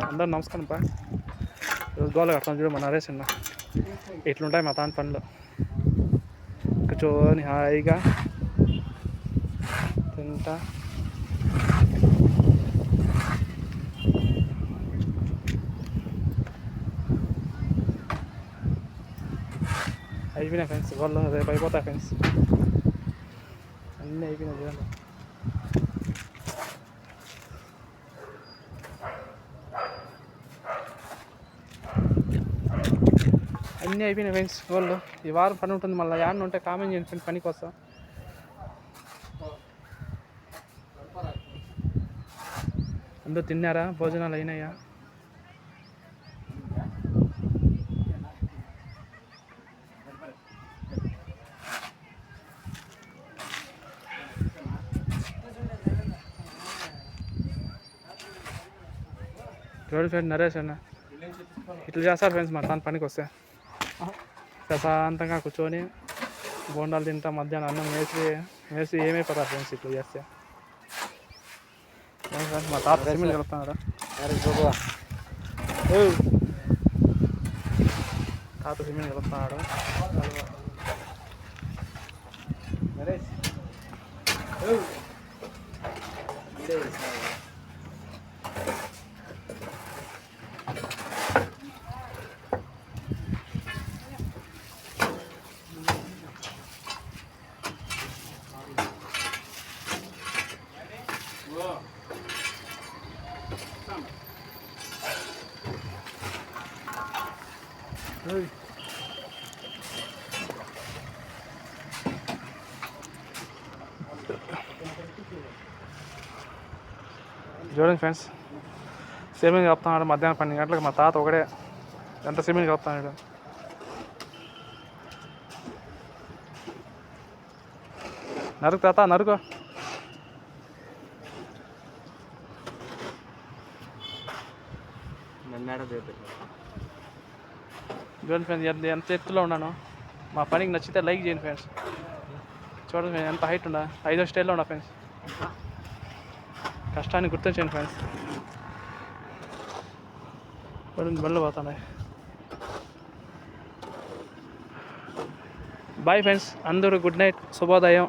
అందరూ నమస్కారం పా. ఈరోజు గోల కడతాను చూడు మా నరేష్ అన్న. ఇట్లుంటాయి మా తాను పనులు. కూర్చొని హాయిగా తింటా అయిపోయినాయి ఫ్రెండ్స్. వాళ్ళు రేపు అయిపోతాయి ఫ్రెండ్స్. అన్నీ అయిపోయినాయి చూడండి. అన్నీ అయిపోయినాయి ఫ్రెండ్స్. వాళ్ళు ఈ వారం పని ఉంటుంది. మళ్ళీ యాడ్ ఉంటే కామెంట్ చేయండి ఫ్రెండ్స్. పనికి వస్తా. అందరూ తిన్నారా? భోజనాలు అయినాయా? చూడండి ఫ్రెండ్ నరేష్ అన్న ఇట్లా చేస్తారు ఫ్రెండ్స్. మా తాను పనికి వస్తే ప్రశాంతంగా కూర్చొని బోండాలు తింటా. మధ్యాహ్నం అన్నం వేసి ఏమైపోతారు ఫ్రెండ్స్ ఇట్లా చేస్తే. ఫ్రెండ్స్ మా తాత సిమెంట్ కలుపుతున్నారా? తాత సిమెంట్ కలుపుతున్నాడు. చూడండి ఫ్రెండ్స్ సిమెంట్ కలుపుతున్నాడు. మధ్యాహ్నం 12 గంటలకు మా తాత ఒకడే ఎంత సిమెంట్ కలుపుతున్నాడు. నరుకు తాత నరుకు. చూడండి ఫ్రెండ్స్ ఎంత ఎత్తులో ఉన్నాను. మా పనికి నచ్చితే లైక్ చేయండి ఫ్రెండ్స్. చూడండి ఫ్రెండ్స్ ఎంత హైట్ ఉన్నా 5వ స్టైల్లో ఉన్నా ఫ్రెండ్స్. కష్టాన్ని గుర్తించండి ఫ్రెండ్స్. చూడండి బండ్లు పోతున్నాయి. Bye friends. అందరూ గుడ్ నైట్, శుభోదయం.